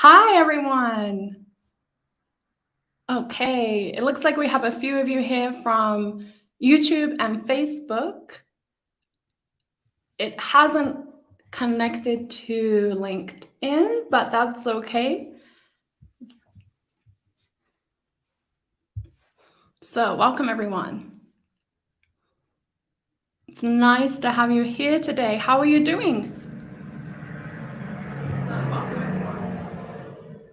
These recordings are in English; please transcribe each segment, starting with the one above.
Hi, everyone. Okay, it looks like we have a few of you here from YouTube and Facebook. It hasn't connected to LinkedIn, but that's okay. So welcome, everyone. It's nice to have you here today. How are you doing?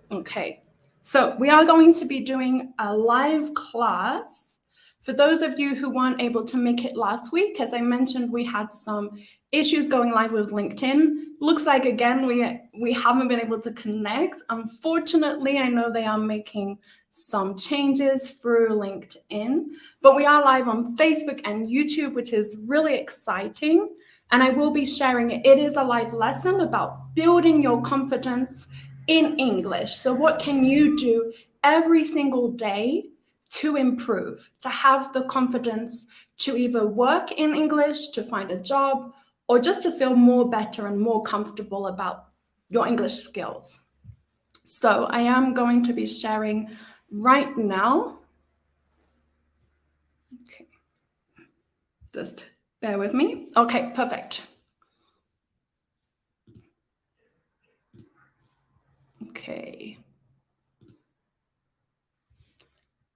Okay, so we are going to be doing a live class. For those of you who weren't able to make it last week, as I mentioned, we had some issues going live with LinkedIn. Looks like, again, we haven't been able to connect. Unfortunately, I know they are making some changes through LinkedIn, but we are live on Facebook and YouTube, which is really exciting. And I will be sharing it. It is a live lesson about building your confidence in English. So what can you do every single day to improve, to have the confidence to either work in English, to find a job, or just to feel more better and more comfortable about your English skills? So I am going to be sharing right now. Okay. Just bear with me. Okay, perfect. Okay.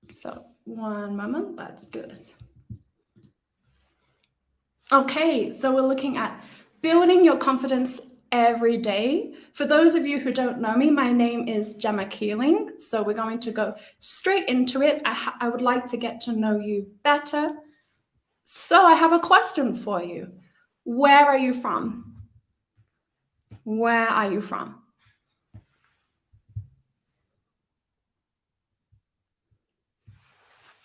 So one moment, let's do this. Okay, so we're looking at building your confidence every day. For those of you who don't know me, my name is Gemma Keeling. So we're going to go straight into it. I would like to get to know you better. So I have a question for you. Where are you from? Where are you from?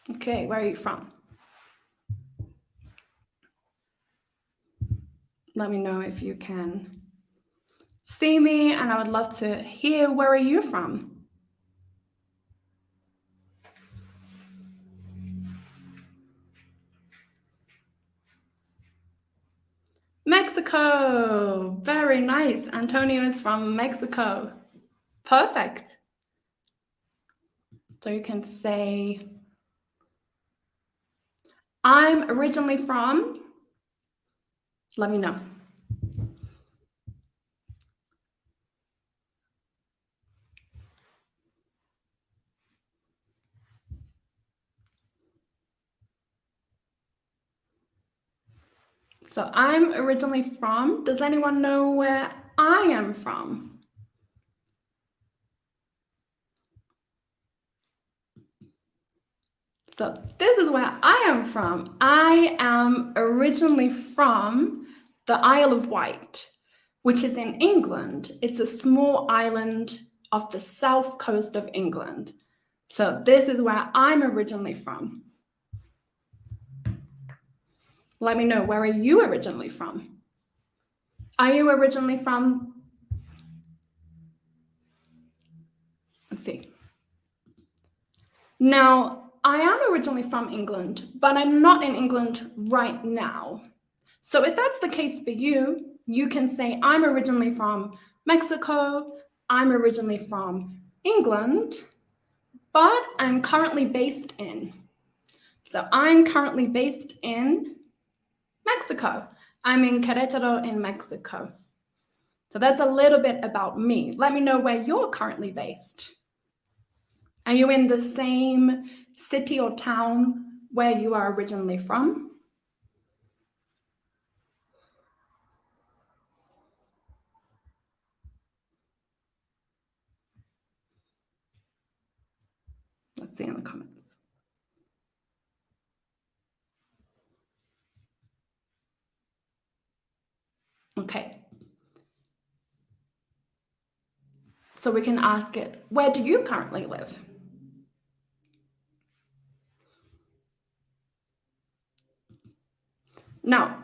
Okay, where are you from? Let me know if you can see me, and I would love to hear, where are you from? Mexico. Very nice. Antonio is from Mexico. Perfect. So you can say, I'm originally from, let me know. So I'm originally from, does anyone know where I am from? So this is where I am from. I am originally from the Isle of Wight, which is in England. It's a small island off the south coast of England. So this is where I'm originally from. Let me know, where are you originally from? Are you originally from, let's see. Now, I am originally from England, but I'm not in England right now. So if that's the case for you, you can say, I'm originally from Mexico, I'm originally from England, but I'm currently based in. So I'm currently based in Mexico. I'm in Querétaro in Mexico. So that's a little bit about me. Let me know where you're currently based. Are you in the same city or town where you are originally from? Let's see in the comments. Okay. So we can ask it, where do you currently live? Now,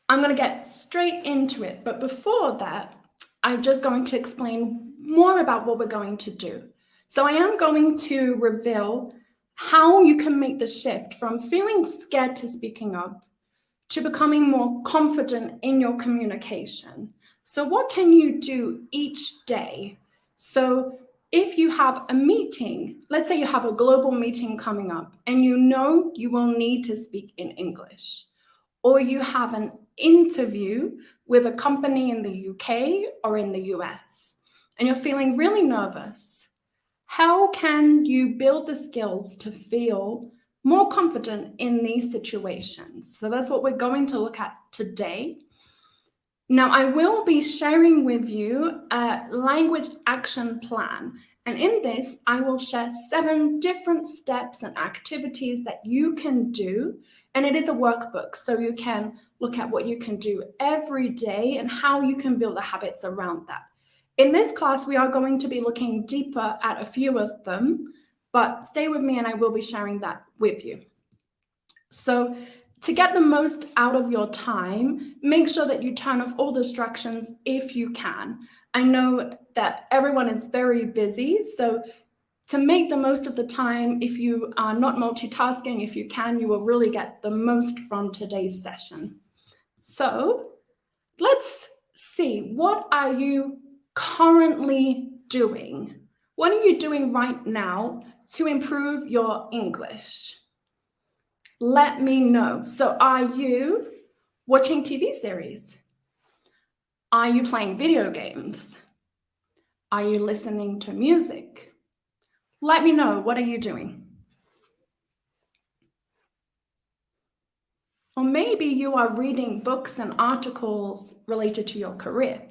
I'm going to get straight into it, but before that, I'm just going to explain more about what we're going to do. So I am going to reveal how you can make the shift from feeling scared to speaking up to becoming more confident in your communication. So what can you do each day? So if you have a meeting, let's say you have a global meeting coming up and you know you will need to speak in English, or you have an interview with a company in the UK or in the US, and you're feeling really nervous, how can you build the skills to feel more confident in these situations? So that's what we're going to look at today. Now, I will be sharing with you a language action plan. And in this, I will share 7 different steps and activities that you can do. And it is a workbook, so you can look at what you can do every day and how you can build the habits around that. In this class, we are going to be looking deeper at a few of them, but stay with me and I will be sharing that with you. So to get the most out of your time, make sure that you turn off all distractions if you can. I know that everyone is very busy, so to make the most of the time, if you are not multitasking, if you can, you will really get the most from today's session. So let's see, what are you currently doing? What are you doing right now to improve your English? Let me know. So are you watching TV series? Are you playing video games? Are you listening to music? Let me know, what are you doing? Or maybe you are reading books and articles related to your career.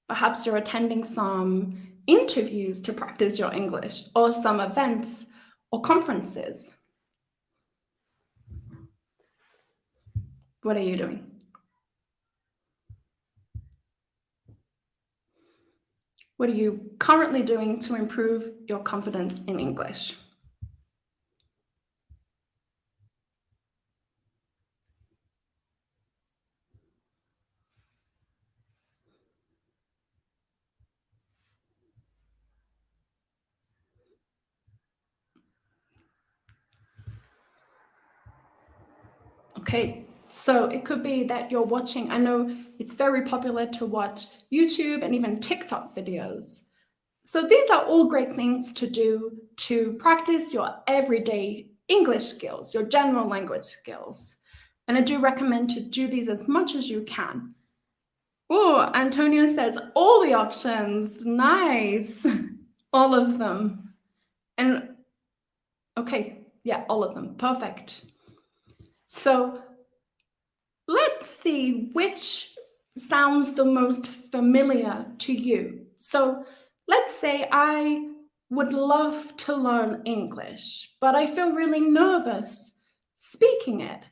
Perhaps you're attending some interviews to practice your English, or some events or conferences. What are you doing? What are you currently doing to improve your confidence in English? Okay, so it could be that you're watching, I know it's very popular to watch YouTube and even TikTok videos. So these are all great things to do to practice your everyday English skills, your general language skills. And I do recommend to do these as much as you can. Oh, Antonio says all the options. Nice. All of them. And okay, yeah, all of them. Perfect. So let's see which sounds the most familiar to you. So let's say I would love to learn English, but I feel really nervous speaking it.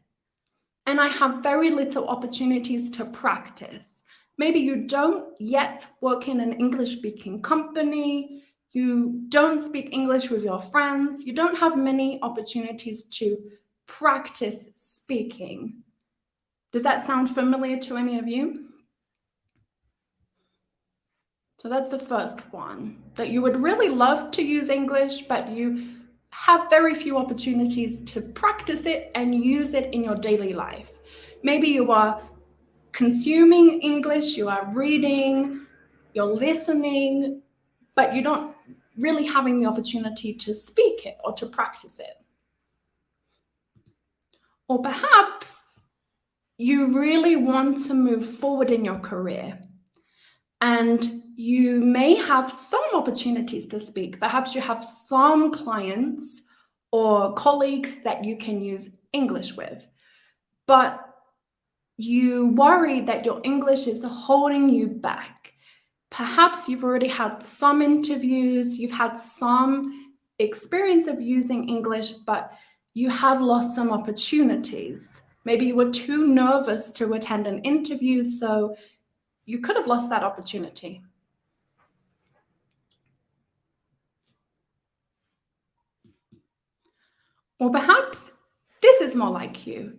And I have very little opportunities to practice. Maybe you don't yet work in an English speaking company, you don't speak English with your friends, you don't have many opportunities to practice speaking. Does that sound familiar to any of you? So that's the first one, that you would really love to use English, but you have very few opportunities to practice it and use it in your daily life. Maybe you are consuming English, you are reading, you're listening, but you don't really having the opportunity to speak it or to practice it. Or perhaps you really want to move forward in your career and you may have some opportunities to speak. Perhaps you have some clients or colleagues that you can use English with, but you worry that your English is holding you back. Perhaps you've already had some interviews, you've had some experience of using English, but you have lost some opportunities. Maybe you were too nervous to attend an interview, so you could have lost that opportunity. Or perhaps this is more like you.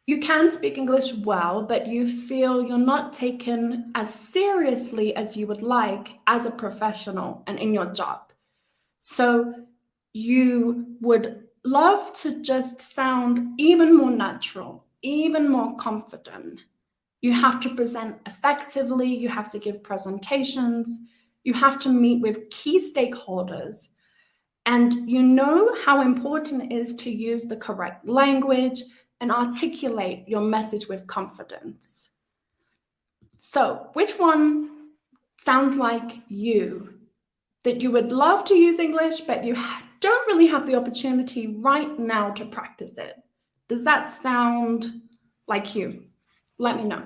You can speak English well, but you feel you're not taken as seriously as you would like as a professional and in your job. So you would love to just sound even more natural, even more confident. You have to present effectively, you have to give presentations, you have to meet with key stakeholders. And you know how important it is to use the correct language and articulate your message with confidence. So, which one sounds like you? That you would love to use English, but you don't really have the opportunity right now to practice it. Does that sound like you? Let me know.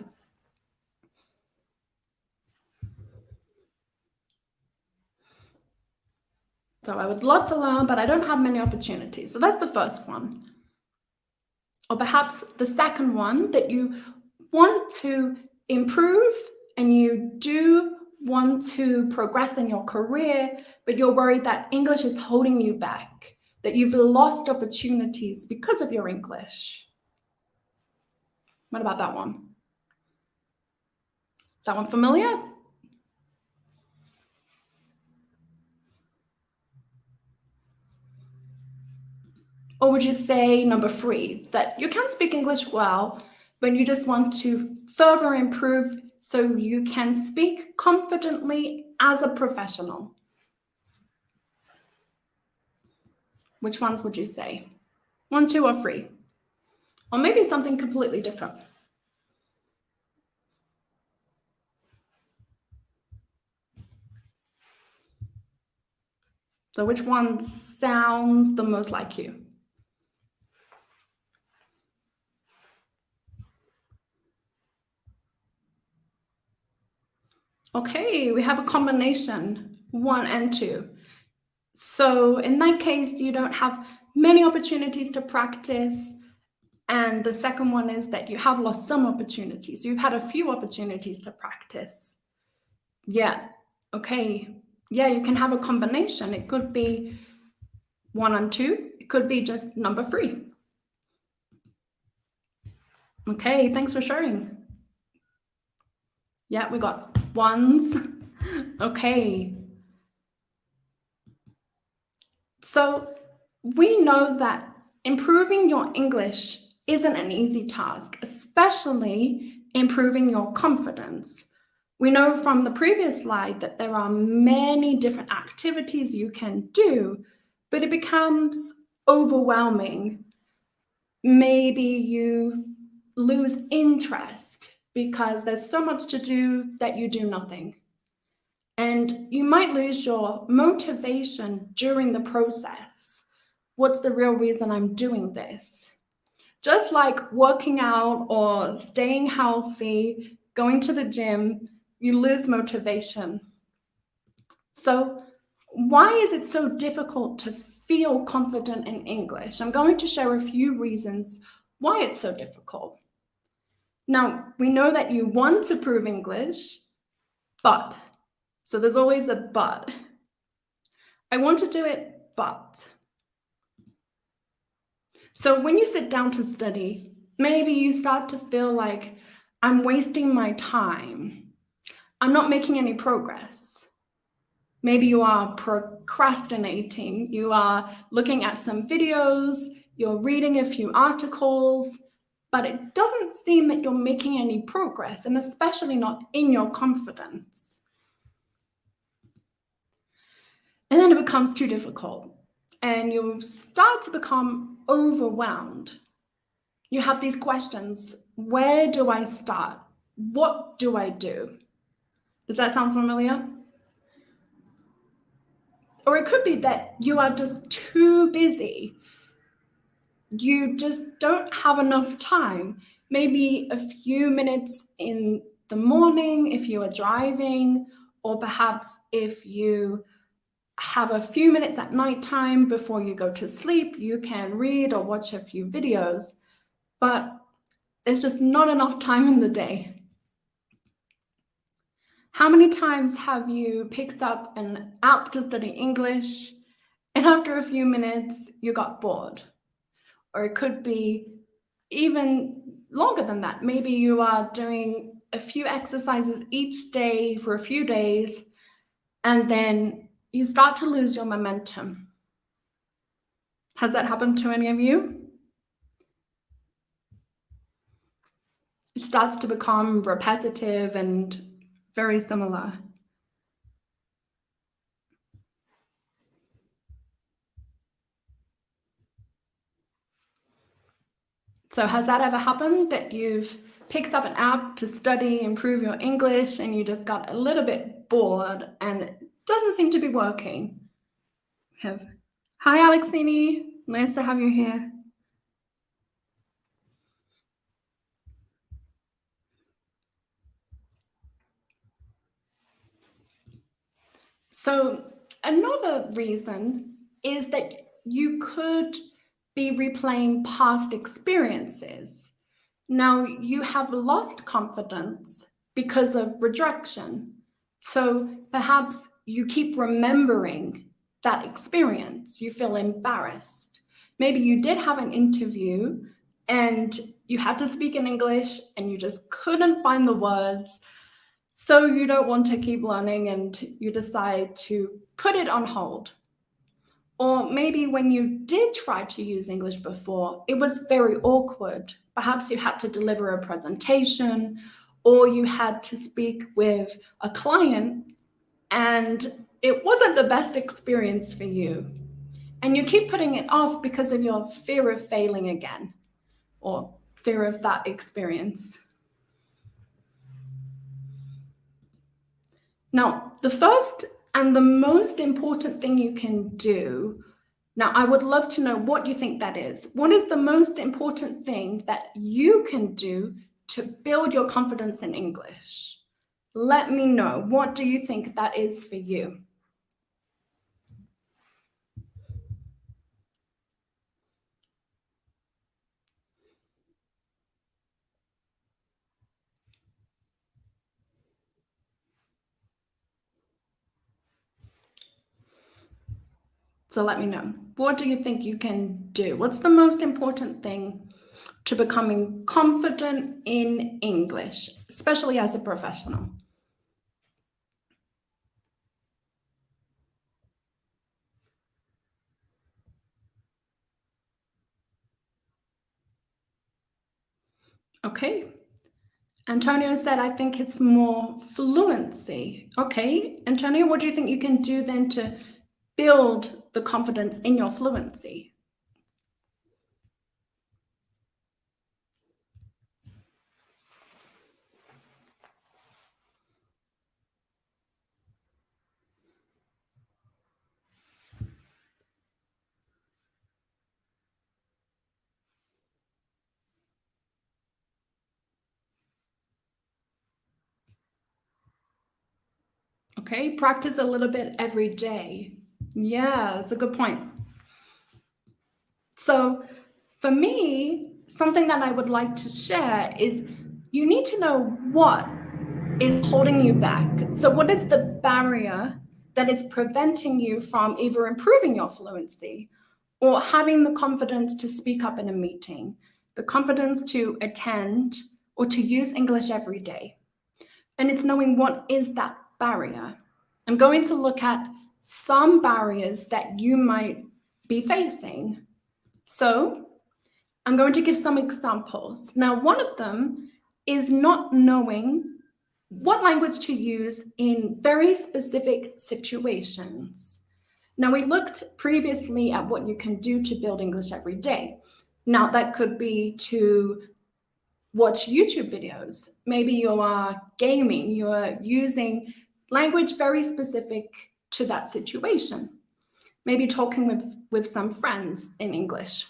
So I would love to learn, but I don't have many opportunities. So that's the first one. Or perhaps the second one, that you want to improve and you do want to progress in your career, but you're worried that English is holding you back, that you've lost opportunities because of your English. What about that one? That one familiar? Or would you say number 3, that you can speak English well, but you just want to further improve so you can speak confidently as a professional? Which ones would you say? 1, 2, or 3? Or maybe something completely different. So which one sounds the most like you? Okay, we have a combination, 1 and 2. So in that case, you don't have many opportunities to practice. And the second one is that you have lost some opportunities. You've had a few opportunities to practice. Yeah, okay. Yeah, you can have a combination. It could be 1 and 2. It could be just number 3. Okay, thanks for sharing. Yeah, we got 1s. Okay. So we know that improving your English isn't an easy task, especially improving your confidence. We know from the previous slide that there are many different activities you can do, but it becomes overwhelming. Maybe you lose interest because there's so much to do that you do nothing. And you might lose your motivation during the process. What's the real reason I'm doing this? Just like working out or staying healthy, going to the gym, you lose motivation. So, why is it so difficult to feel confident in English? I'm going to share a few reasons why it's so difficult. Now, we know that you want to prove English, but, so there's always a but. I want to do it, but. So when you sit down to study, maybe you start to feel like I'm wasting my time. I'm not making any progress. Maybe you are procrastinating. You are looking at some videos, you're reading a few articles, but it doesn't seem that you're making any progress, and especially not in your confidence. And then it becomes too difficult, and you start to become overwhelmed. You have these questions. Where do I start? What do I do? Does that sound familiar? Or it could be that you are just too busy. You just don't have enough time. Maybe a few minutes in the morning if you are driving, or perhaps if you have a few minutes at nighttime before you go to sleep, you can read or watch a few videos, but there's just not enough time in the day. How many times have you picked up an app to study English and after a few minutes you got bored? Or it could be even longer than that. Maybe you are doing a few exercises each day for a few days and then you start to lose your momentum. Has that happened to any of you? It starts to become repetitive and very similar. So has that ever happened, that you've picked up an app to study, improve your English, and you just got a little bit bored and it doesn't seem to be working? Hi, Alexini. Nice to have you here. So another reason is that you could be replaying past experiences. Now, you have lost confidence because of rejection. So perhaps you keep remembering that experience. You feel embarrassed. Maybe you did have an interview and you had to speak in English and you just couldn't find the words. So you don't want to keep learning and you decide to put it on hold. Or maybe when you did try to use English before, it was very awkward. Perhaps you had to deliver a presentation or you had to speak with a client and it wasn't the best experience for you. And you keep putting it off because of your fear of failing again or fear of that experience. Now, the first and the most important thing you can do, now I would love to know what you think that is. What is the most important thing that you can do to build your confidence in English? Let me know. What do you think that is for you? So let me know. What do you think you can do? What's the most important thing to becoming confident in English, especially as a professional? Okay. Antonio said, I think it's more fluency. Okay. Antonio, what do you think you can do then to build the confidence in your fluency? Okay. Practice a little bit every day. Yeah, that's a good point. So, for me, something that I would like to share is you need to know what is holding you back. So, what is the barrier that is preventing you from either improving your fluency or having the confidence to speak up in a meeting, the confidence to attend or to use English every day? And it's knowing what is that barrier. I'm going to look at some barriers that you might be facing. So, I'm going to give some examples. Now, one of them is not knowing what language to use in very specific situations. Now, we looked previously at what you can do to build English every day. Now, that could be to watch YouTube videos. Maybe you are gaming, you are using language very specific to that situation. Maybe talking with some friends in English.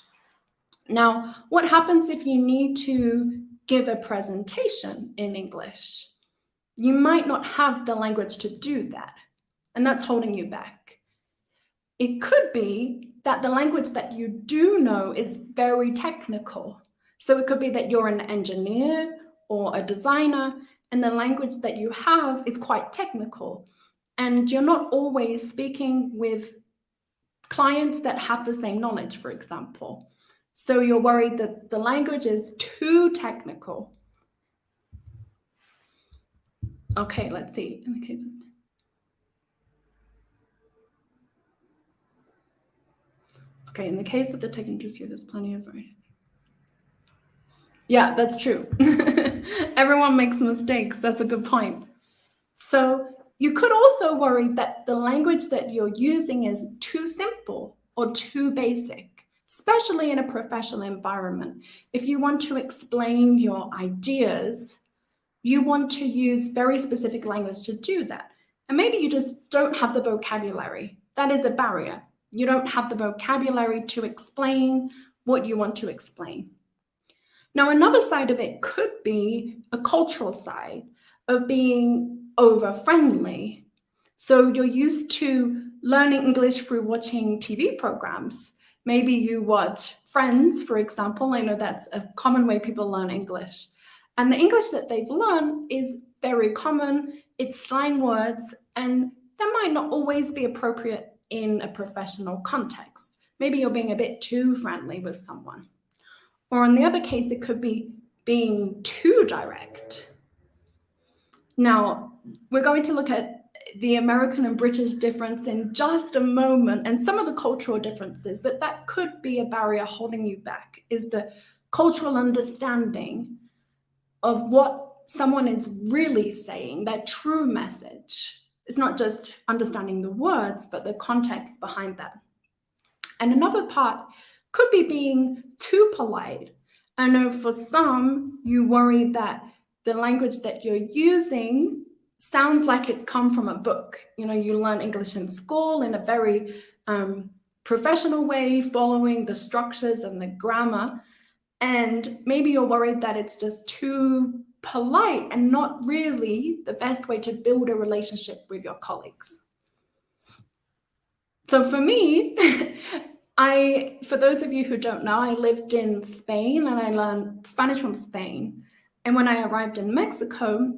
Now, what happens if you need to give a presentation in English? You might not have the language to do that, and that's holding you back. It could be that the language that you do know is very technical. So it could be that you're an engineer or a designer, and the language that you have is quite technical, and you're not always speaking with clients that have the same knowledge, for example. So you're worried that the language is too technical. Okay, let's see. In the case of Okay, in the case of the tech industry, there's plenty of variety. Yeah, that's true. Everyone makes mistakes. That's a good point. So you could also worry that the language that you're using is too simple or too basic, especially in a professional environment. If you want to explain your ideas, you want to use very specific language to do that. And maybe you just don't have the vocabulary. That is a barrier. You don't have the vocabulary to explain what you want to explain. Now, another side of it could be a cultural side of being over friendly. So you're used to learning English through watching TV programs. Maybe you watch Friends, for example. I know that's a common way people learn English. And the English that they've learned is very common, it's slang words, and that might not always be appropriate in a professional context. Maybe you're being a bit too friendly with someone. Or in the other case, it could be being too direct. Now, we're going to look at the American and British difference in just a moment and some of the cultural differences, but that could be a barrier holding you back, is the cultural understanding of what someone is really saying, their true message. It's not just understanding the words, but the context behind that. And another part could be being too polite. I know for some, you worry that the language that you're using sounds like it's come from a book. You know, you learn English in school in a very professional way, following the structures and the grammar. And maybe you're worried that it's just too polite and not really the best way to build a relationship with your colleagues. So for me, for those of you who don't know, I lived in Spain and I learned Spanish from Spain. And when I arrived in Mexico,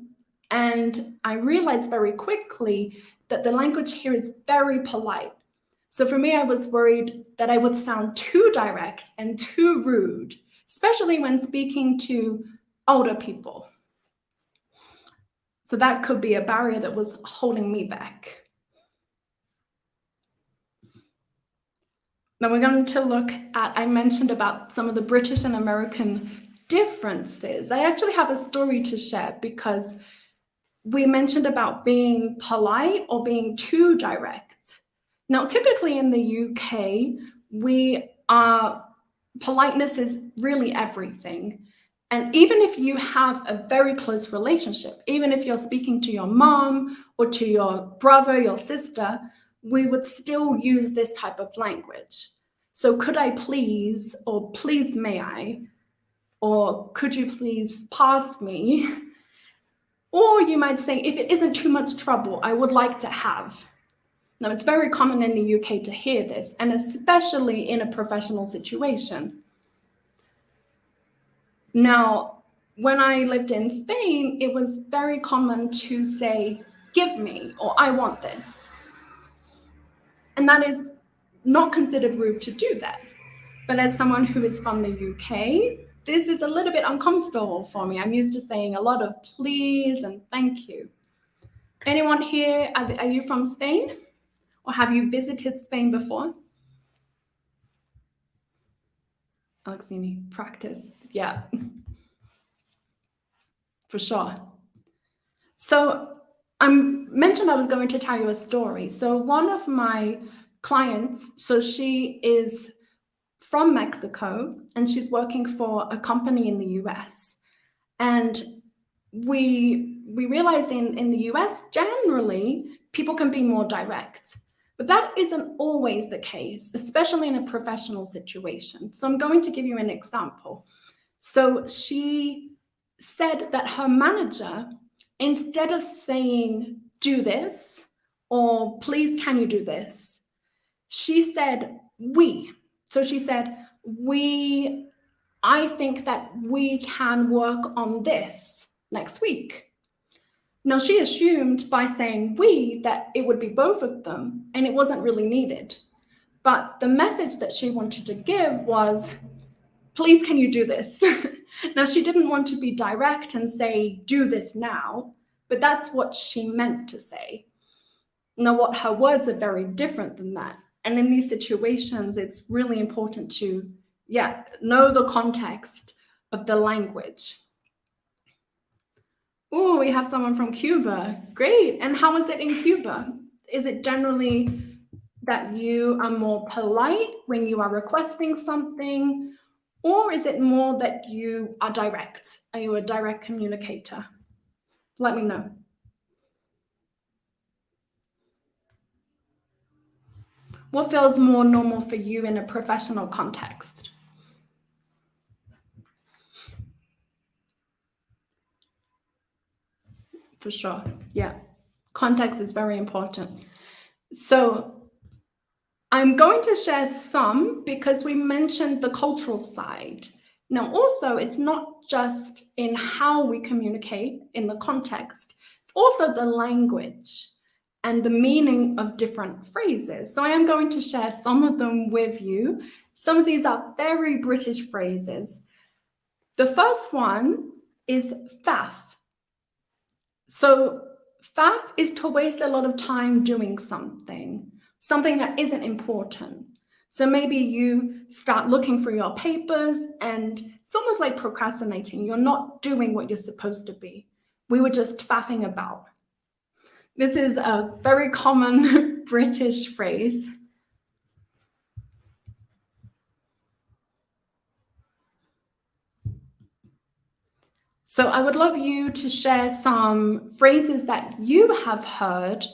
and I realized very quickly that the language here is very polite. So for me, I was worried that I would sound too direct and too rude, especially when speaking to older people. So that could be a barrier that was holding me back. Now we're going to look at, I mentioned about some of the British and American differences. I actually have a story to share because we mentioned about being polite or being too direct. Now, typically in the UK, politeness is really everything. And even if you have a very close relationship, even if you're speaking to your mom or to your brother, your sister, we would still use this type of language. So could I please, or please may I, or could you please pass me? Or you might say, if it isn't too much trouble, I would like to have. Now, it's very common in the UK to hear this, and especially in a professional situation. Now, when I lived in Spain, it was very common to say, give me, or I want this. And that is not considered rude to do that. But as someone who is from the UK, this is a little bit uncomfortable for me. I'm used to saying a lot of please and thank you. Anyone here, are you from Spain? Or have you visited Spain before? Alexini, practice, yeah, for sure. So I mentioned I was going to tell you a story. So one of my clients, so she is from Mexico and she's working for a company in the US. And we realize in the US, generally, people can be more direct. But that isn't always the case, especially in a professional situation. So I'm going to give you an example. So she said that her manager, instead of saying, do this, or please, can you do this? She said, we. So she said, I think that we can work on this next week. Now, she assumed by saying we that it would be both of them, and it wasn't really needed. But the message that she wanted to give was, please, can you do this? Now, she didn't want to be direct and say, do this now, but that's what she meant to say. Now, what her words are very different than that. And in these situations, it's really important to, know the context of the language. Oh, we have someone from Cuba. Great. And how is it in Cuba? Is it generally that you are more polite when you are requesting something? Or is it more that you are direct? Are you a direct communicator? Let me know. What feels more normal for you in a professional context? For sure. Yeah. Context is very important. So I'm going to share some because we mentioned the cultural side. Now, also, it's not just in how we communicate in the context, it's also the language and the meaning of different phrases. So I am going to share some of them with you. Some of these are very British phrases. The first one is faff. So faff is to waste a lot of time doing something that isn't important. So maybe you start looking for your papers and it's almost like procrastinating. You're not doing what you're supposed to be. We were just faffing about. This is a very common British phrase. So I would love you to share some phrases that you have heard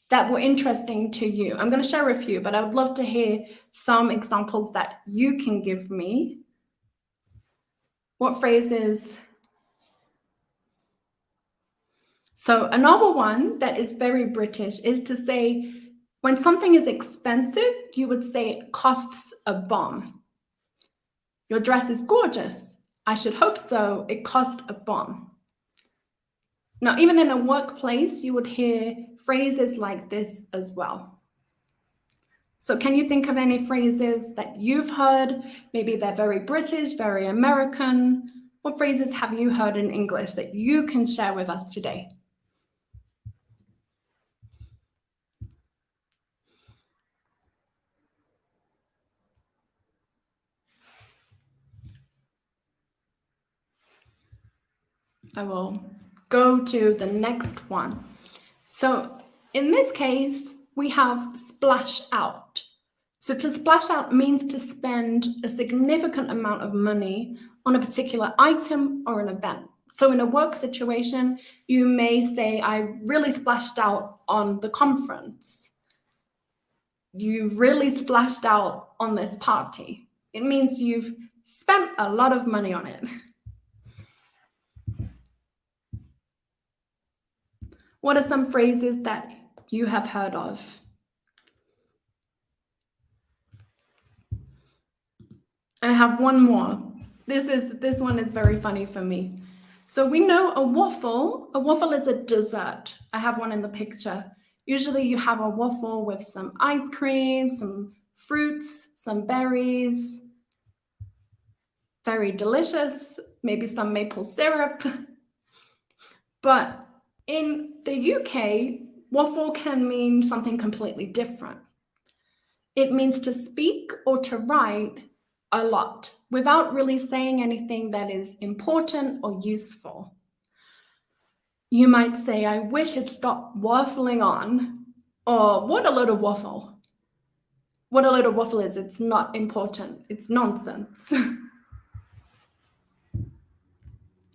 that were interesting to you. I'm going to share a few, but I would love to hear some examples that you can give me. What phrases? So another one that is very British is to say, when something is expensive, you would say it costs a bomb. Your dress is gorgeous. I should hope so. It cost a bomb. Now, even in a workplace, you would hear phrases like this as well. So can you think of any phrases that you've heard? Maybe they're very British, very American. What phrases have you heard in English that you can share with us today? I will go to the next one. So in this case, we have splash out. So to splash out means to spend a significant amount of money on a particular item or an event. So in a work situation, you may say, I really splashed out on the conference. You've really splashed out on this party. It means you've spent a lot of money on it. What are some phrases that you have heard of? I have one more. This one is very funny for me. So we know a waffle. A waffle is a dessert. I have one in the picture. Usually you have a waffle with some ice cream, some fruits, some berries. Very delicious, maybe some maple syrup. But in the UK, waffle can mean something completely different. It means to speak or to write a lot without really saying anything that is important or useful. You might say, I wish it stopped waffling on, or what a load of waffle. What a load of waffle is, it's not important, it's nonsense.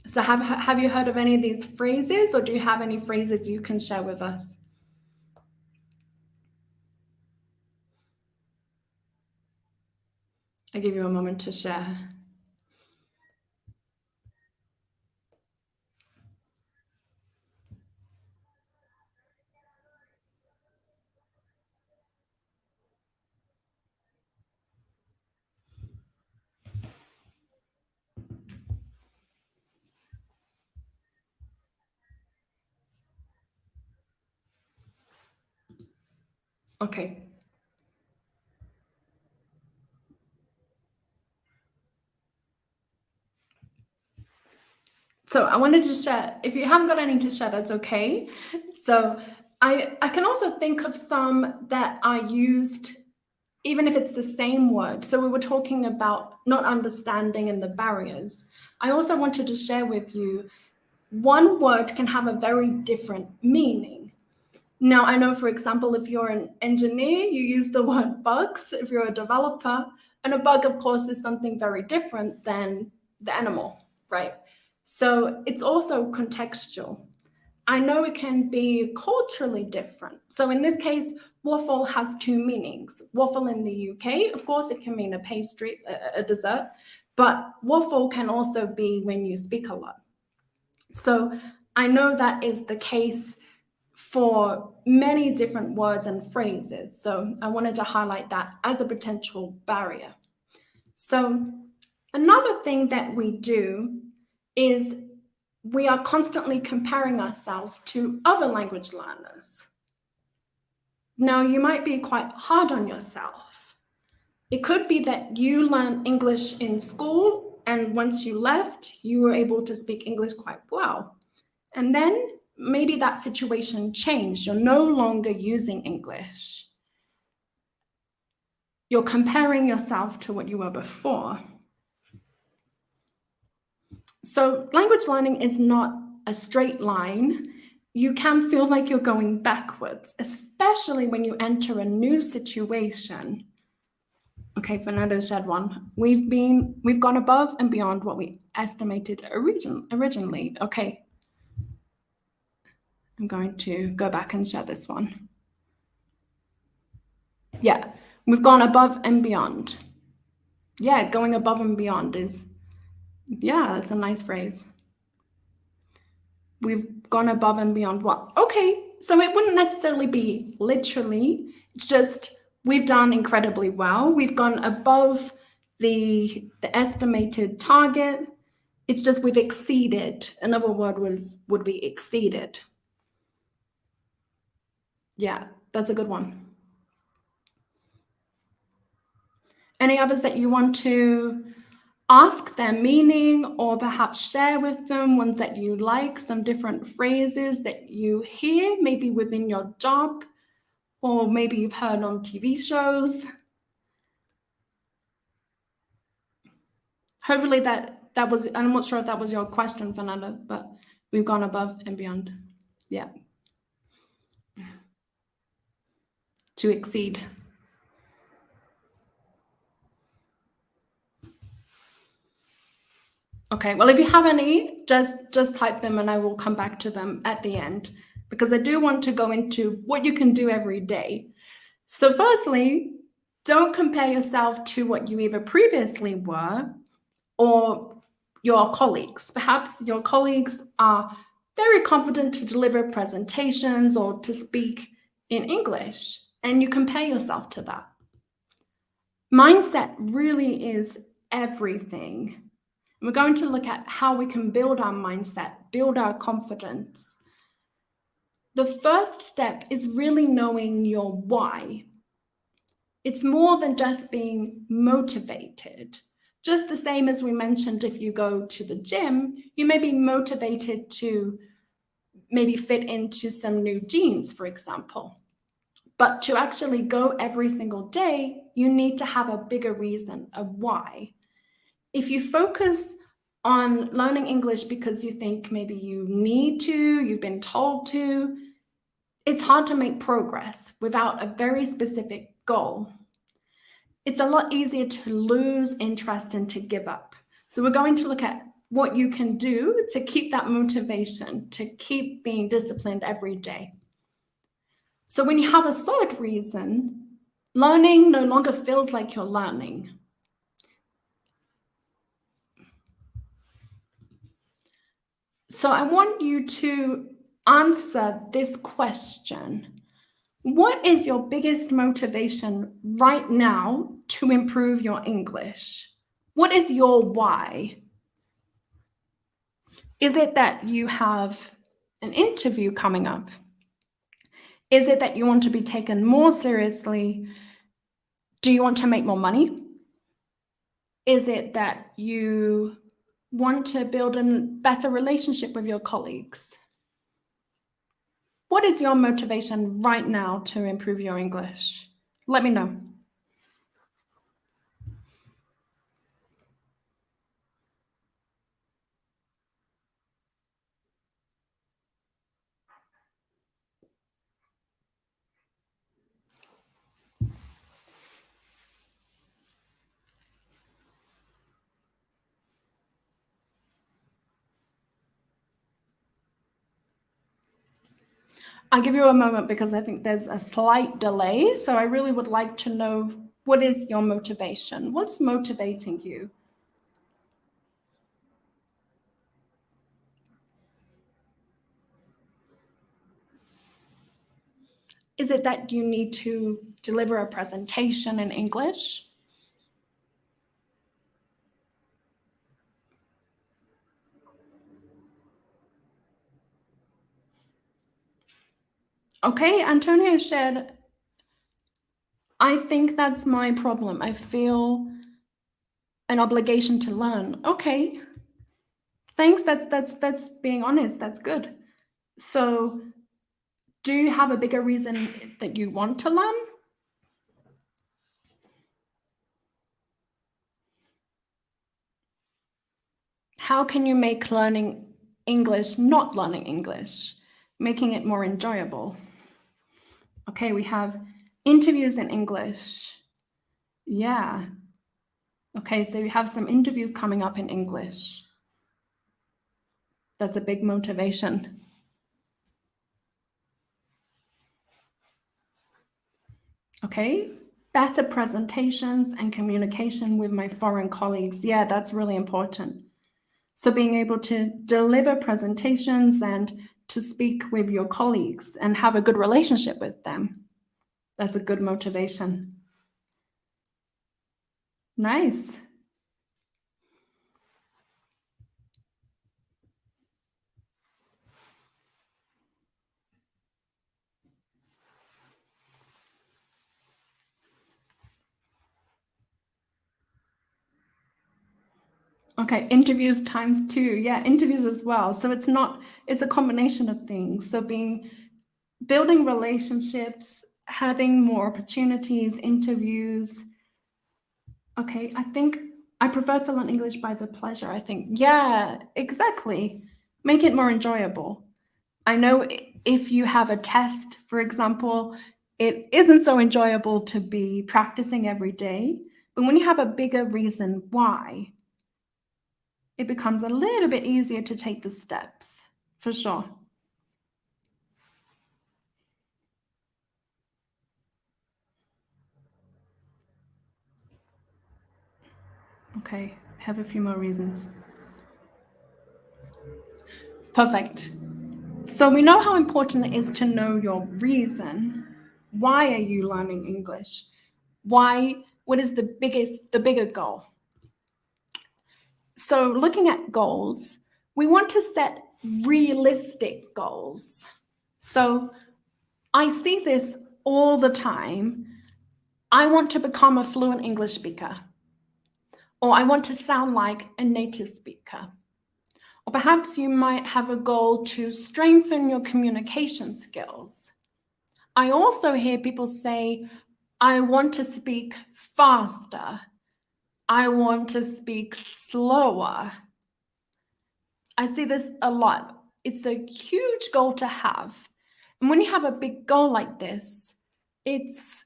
So have you heard of any of these phrases, or do you have any phrases you can share with us? I'll give you a moment to share. Okay. So I wanted to share, if you haven't got any to share, that's okay. So I can also think of some that are used, even if it's the same word. So we were talking about not understanding and the barriers. I also wanted to share with you, one word can have a very different meaning. Now, I know, for example, if you're an engineer, you use the word bugs. If you're a developer, and a bug, of course, is something very different than the animal, right? So it's also contextual. I know it can be culturally different. So in this case, waffle has two meanings. Waffle in the UK, of course, it can mean a pastry, a dessert, but waffle can also be when you speak a lot. So I know that is the case for many different words and phrases. So I wanted to highlight that as a potential barrier. So another thing that we do is we are constantly comparing ourselves to other language learners. Now, you might be quite hard on yourself. It could be that you learned English in school, and once you left, you were able to speak English quite well. And then maybe that situation changed. You're no longer using English. You're comparing yourself to what you were before. So language learning is not a straight line. You can feel like you're going backwards, especially when you enter a new situation. Okay, Fernando said one. We've gone above and beyond what we estimated originally. Okay. I'm going to go back and share this one. Yeah, we've gone above and beyond. Yeah, going above and beyond is, yeah, that's a nice phrase. We've gone above and beyond what? Okay, so it wouldn't necessarily be literally, it's just we've done incredibly well. We've gone above the estimated target. It's just we've exceeded. Another word would be exceeded. Yeah, that's a good one. Any others that you want to ask their meaning, or perhaps share with them ones that you like, some different phrases that you hear, maybe within your job, or maybe you've heard on TV shows? Hopefully that was, I'm not sure if that was your question, Fernando, but We've gone above and beyond. Yeah. To exceed. Okay, well, if you have any, just type them and I will come back to them at the end, because I do want to go into what you can do every day. So firstly, don't compare yourself to what you either previously were or your colleagues. Perhaps your colleagues are very confident to deliver presentations or to speak in English, and you compare yourself to that. Mindset really is everything. We're going to look at how we can build our mindset, build our confidence. The first step is really knowing your why. It's more than just being motivated. Just the same as we mentioned, if you go to the gym, you may be motivated to maybe fit into some new jeans, for example. But to actually go every single day, you need to have a bigger reason, a why. If you focus on learning English because you think maybe you need to, you've been told to, it's hard to make progress without a very specific goal. It's a lot easier to lose interest and to give up. So we're going to look at what you can do to keep that motivation, to keep being disciplined every day. So when you have a solid reason, learning no longer feels like you're learning. So I want you to answer this question. What is your biggest motivation right now to improve your English? What is your why? Is it that you have an interview coming up? Is it that you want to be taken more seriously? Do you want to make more money? Is it that you want to build a better relationship with your colleagues? What is your motivation right now to improve your English? Let me know. I'll give you a moment because I think there's a slight delay. So I really would like to know, what is your motivation? What's motivating you? Is it that you need to deliver a presentation in English? Okay, Antonio shared, I think that's my problem. I feel an obligation to learn. Okay, thanks. That's being honest. That's good. So, do you have a bigger reason that you want to learn? How can you make learning English not learning English, making it more enjoyable? Okay, we have interviews in English. Yeah. Okay, so you have some interviews coming up in English. That's a big motivation. Okay, better presentations and communication with my foreign colleagues. Yeah, that's really important. So being able to deliver presentations and to speak with your colleagues and have a good relationship with them. That's a good motivation. Nice. Okay, interviews times 2. Yeah, interviews as well. So it's a combination of things. So building relationships, having more opportunities, interviews. Okay, I think I prefer to learn English by the pleasure, I think. Yeah, exactly. Make it more enjoyable. I know if you have a test, for example, it isn't so enjoyable to be practicing every day. But when you have a bigger reason why, it becomes a little bit easier to take the steps, for sure. Okay, I have a few more reasons. Perfect. So we know how important it is to know your reason. Why are you learning English? Why? What is the bigger goal? So looking at goals, we want to set realistic goals. So I see this all the time. I want to become a fluent English speaker, or I want to sound like a native speaker. Or perhaps you might have a goal to strengthen your communication skills. I also hear people say, I want to speak faster. I want to speak slower. I see this a lot. It's a huge goal to have. And when you have a big goal like this, it's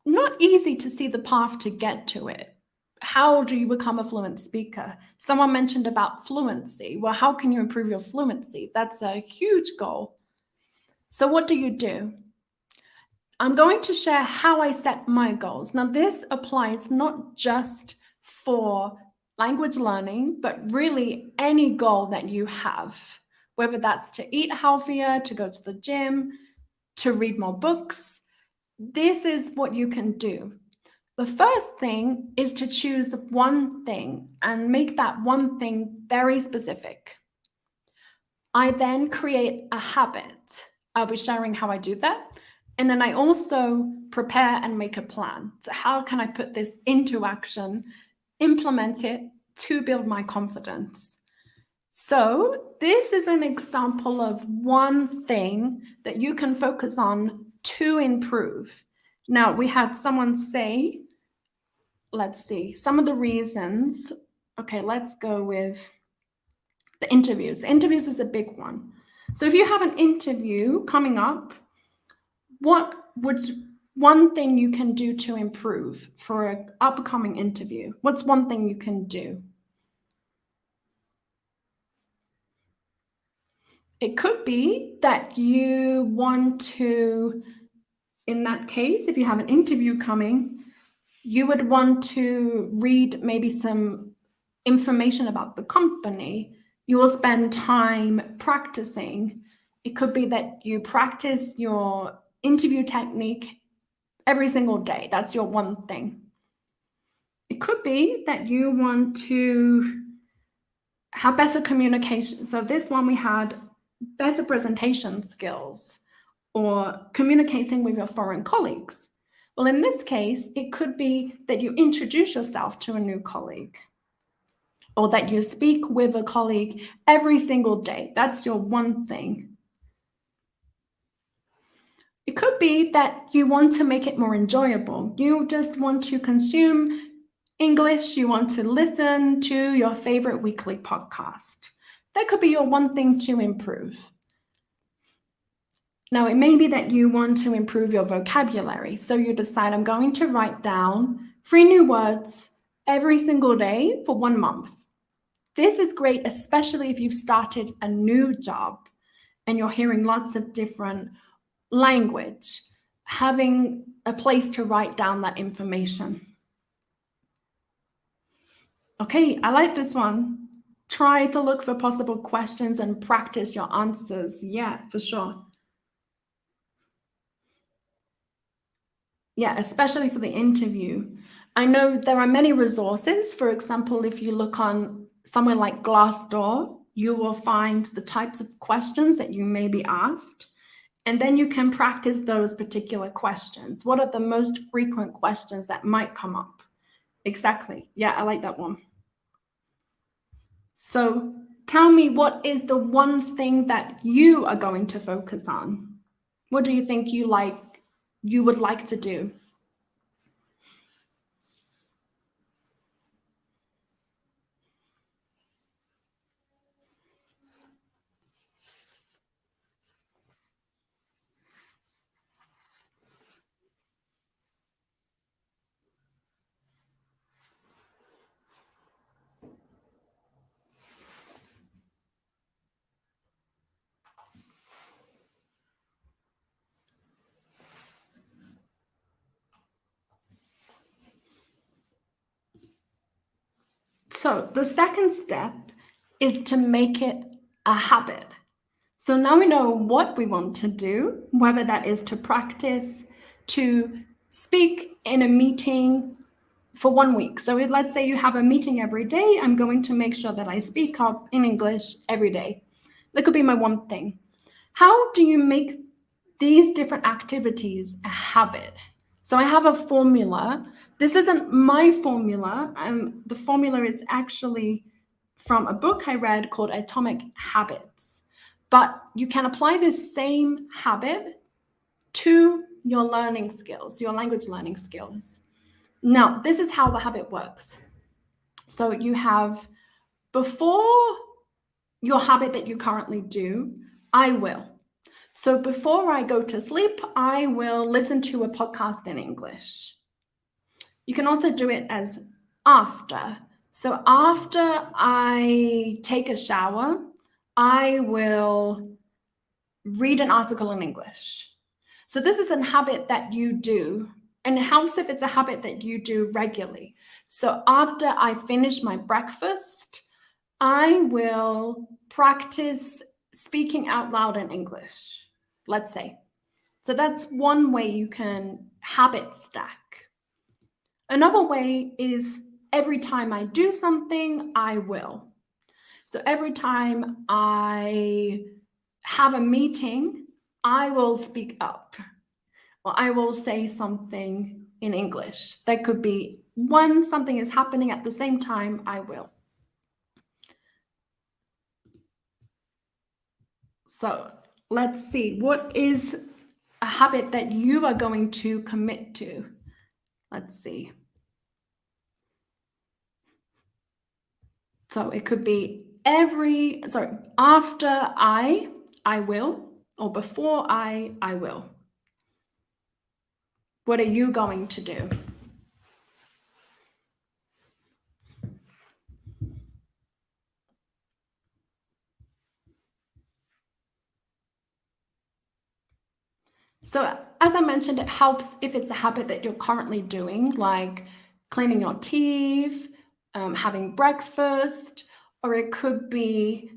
not easy to see the path to get to it. How do you become a fluent speaker? Someone mentioned about fluency. Well, how can you improve your fluency? That's a huge goal. So what do? I'm going to share how I set my goals. Now, this applies not just for language learning, but really any goal that you have, whether that's to eat healthier, to go to the gym, to read more books. This is what you can do. The first thing is to choose one thing and make that one thing very specific. I then create a habit. I'll be sharing how I do that. And then I also prepare and make a plan. So how can I put this into action, implement it to build my confidence? So this is an example of one thing that you can focus on to improve. Now, we had someone say, let's see, some of the reasons. Okay, let's go with the interviews. Interviews is a big one. So if you have an interview coming up, what would one thing you can do to improve for an upcoming interview? What's one thing you can do? It could be that you want to, in that case, if you have an interview coming, you would want to read maybe some information about the company. You will spend time practicing. It could be that you practice your interview technique every single day. That's your one thing. It could be that you want to have better communication. So this one we had better presentation skills or communicating with your foreign colleagues. Well, in this case, it could be that you introduce yourself to a new colleague or that you speak with a colleague every single day. That's your one thing. It could be that you want to make it more enjoyable. You just want to consume English, you want to listen to your favorite weekly podcast. That could be your one thing to improve. Now, it may be that you want to improve your vocabulary. So you decide, I'm going to write down 3 new words every single day for 1 month. This is great, especially if you've started a new job and you're hearing lots of different language, having a place to write down that information. Okay, I like this one. Try to look for possible questions and practice your answers. Yeah, for sure. Yeah, especially for the interview. I know there are many resources. For example, if you look on somewhere like Glassdoor, you will find the types of questions that you may be asked. And then you can practice those particular questions. What are the most frequent questions that might come up? Exactly. Yeah, I like that one. So tell me, what is the one thing that you are going to focus on? What do you think you would like to do? So the second step is to make it a habit. So now we know what we want to do, whether that is to practice, to speak in a meeting for 1 week. So let's say you have a meeting every day. I'm going to make sure that I speak up in English every day. That could be my one thing. How do you make these different activities a habit? So I have a formula. This isn't my formula. The formula is actually from a book I read called Atomic Habits. But you can apply this same habit to your learning skills, your language learning skills. Now, this is how the habit works. So you have, before your habit that you currently do, I will. So before I go to sleep, I will listen to a podcast in English. You can also do it as after. So after I take a shower, I will read an article in English. So this is a habit that you do, and it helps if it's a habit that you do regularly. So after I finish my breakfast, I will practice speaking out loud in English, let's say. So that's one way you can habit stack. Another way is every time I do something, I will. So every time I have a meeting, I will speak up, or I will say something in English. That could be when something is happening at the same time, I will. So let's see, what is a habit that you are going to commit to? Let's see. So it could be after I will, or before I will. What are you going to do? So as I mentioned, it helps if it's a habit that you're currently doing, like cleaning your teeth, having breakfast, or it could be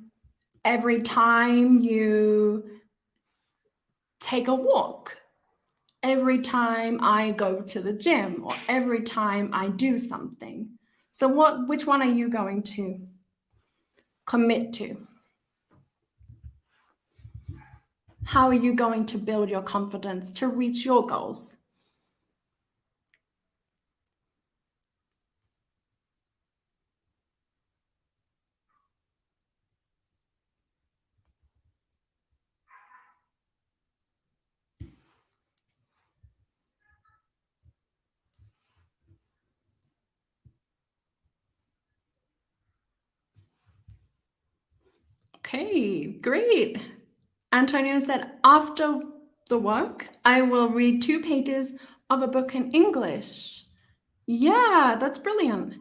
every time you take a walk, every time I go to the gym, or every time I do something. So which one are you going to commit to? How are you going to build your confidence to reach your goals? Okay, great. Antonio said, after the work, I will read 2 pages of a book in English. Yeah, that's brilliant.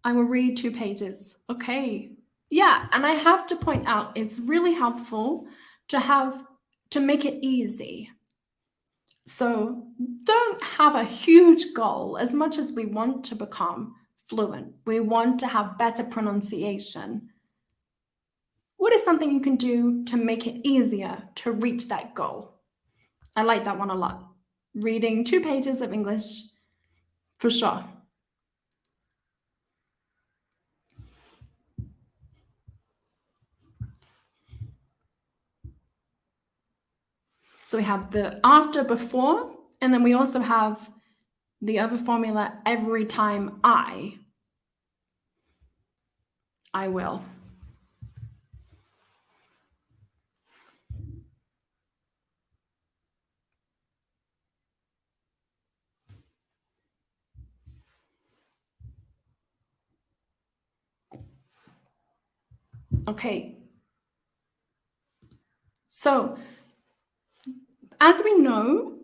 I will read 2 pages. Okay. Yeah, and I have to point out, it's really helpful to make it easy. So don't have a huge goal. As much as we want to become fluent, we want to have better pronunciation. What is something you can do to make it easier to reach that goal? I like that one a lot. Reading 2 pages of English, for sure. So we have the after, before, and then we also have the other formula, every time I will. Okay. So as we know,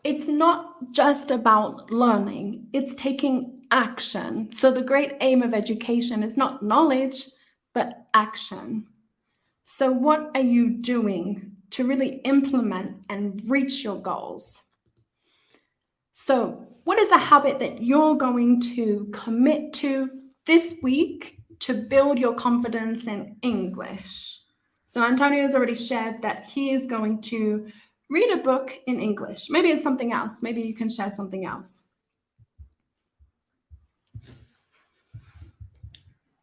it's not just about learning, it's taking action. So the great aim of education is not knowledge, but action. So what are you doing to really implement and reach your goals? So what is a habit that you're going to commit to this week to build your confidence in English. So Antonio has already shared that he is going to read a book in English. Maybe it's something else. Maybe you can share something else.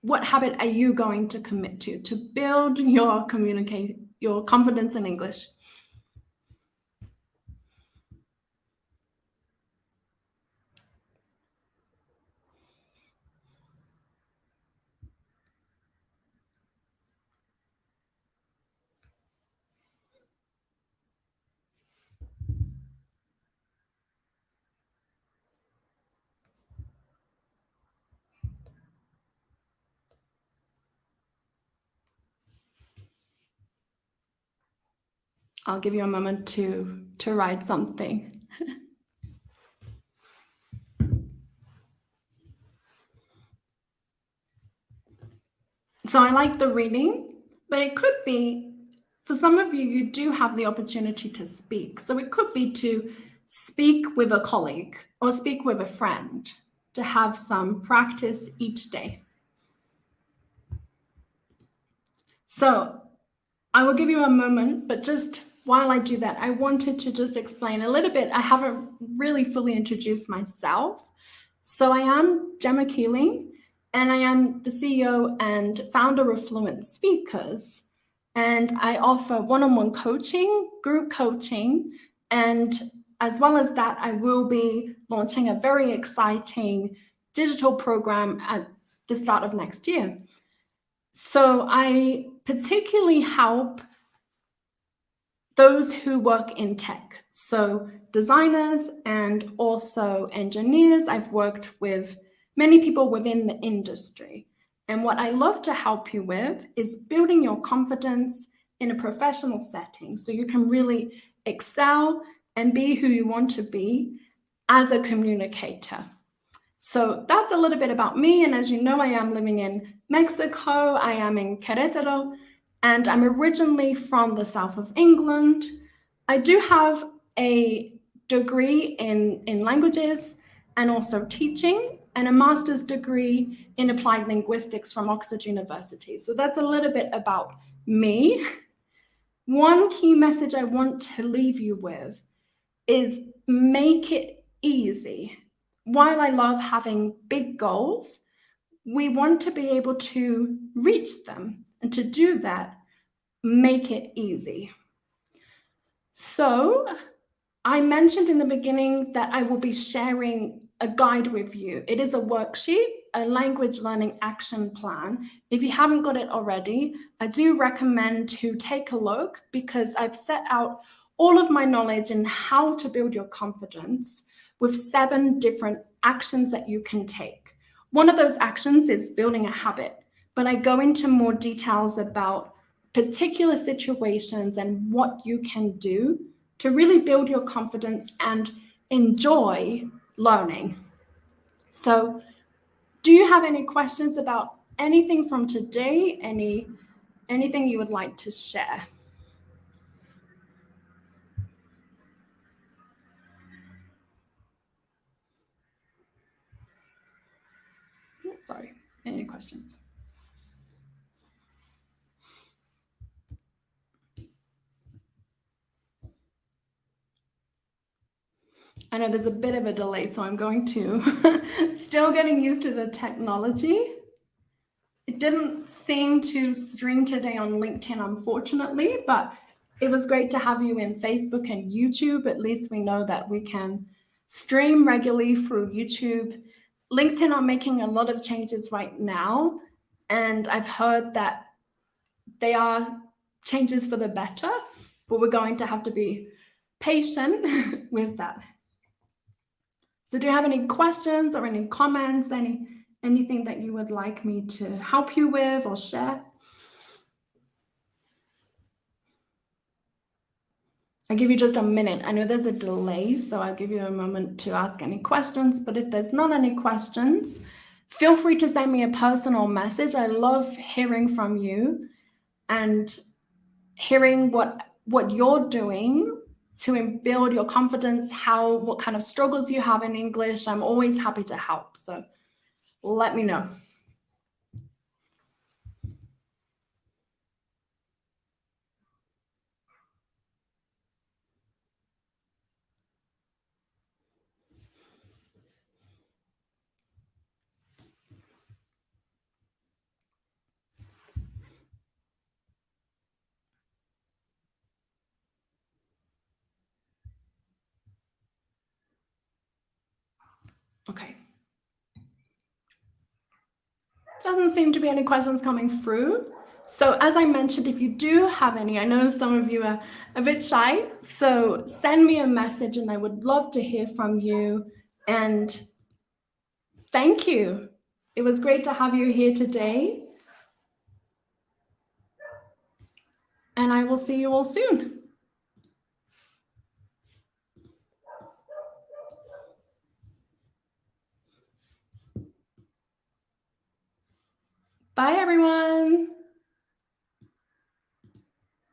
What habit are you going to commit to build your confidence in English? I'll give you a moment to write something. So I like the reading, but it could be, for some of you, you do have the opportunity to speak. So it could be to speak with a colleague or speak with a friend, to have some practice each day. So I will give you a moment, but just while I do that, I wanted to just explain a little bit. I haven't really fully introduced myself. So I am Gemma Keeling, and I am the CEO and founder of Fluent Speakers. And I offer one-on-one coaching, group coaching, and as well as that, I will be launching a very exciting digital program at the start of next year. So I particularly help those who work in tech, so designers and also engineers. I've worked with many people within the industry. And what I love to help you with is building your confidence in a professional setting so you can really excel and be who you want to be as a communicator. So that's a little bit about me. And as you know, I am living in Mexico. I am in Querétaro, and I'm originally from the south of England. I do have a degree in languages and also teaching, and a master's degree in applied linguistics from Oxford University. So that's a little bit about me. One key message I want to leave you with is make it easy. While I love having big goals, we want to be able to reach them. And to do that, make it easy. So I mentioned in the beginning that I will be sharing a guide with you. It is a worksheet, a language learning action plan. If you haven't got it already, I do recommend to take a look, because I've set out all of my knowledge in how to build your confidence with 7 different actions that you can take. One of those actions is building a habit, but I go into more details about particular situations and what you can do to really build your confidence and enjoy learning. So, do you have any questions about anything from today? Anything you would like to share? Sorry, any questions? I know there's a bit of a delay, so I'm going to still getting used to the technology. It didn't seem to stream today on LinkedIn, unfortunately, but it was great to have you in Facebook and YouTube. At least we know that we can stream regularly through YouTube. LinkedIn are making a lot of changes right now, and I've heard that they are changes for the better, but we're going to have to be patient with that. So do you have any questions or any comments, anything that you would like me to help you with or share? I'll give you just a minute. I know there's a delay, so I'll give you a moment to ask any questions. But if there's not any questions, feel free to send me a personal message. I love hearing from you and hearing what you're doing to build your confidence, what kind of struggles you have in English. I'm always happy to help. So let me know. Okay. Doesn't seem to be any questions coming through. So as I mentioned, if you do have any, I know some of you are a bit shy, so send me a message and I would love to hear from you. And thank you. It was great to have you here today. And I will see you all soon. Bye, everyone.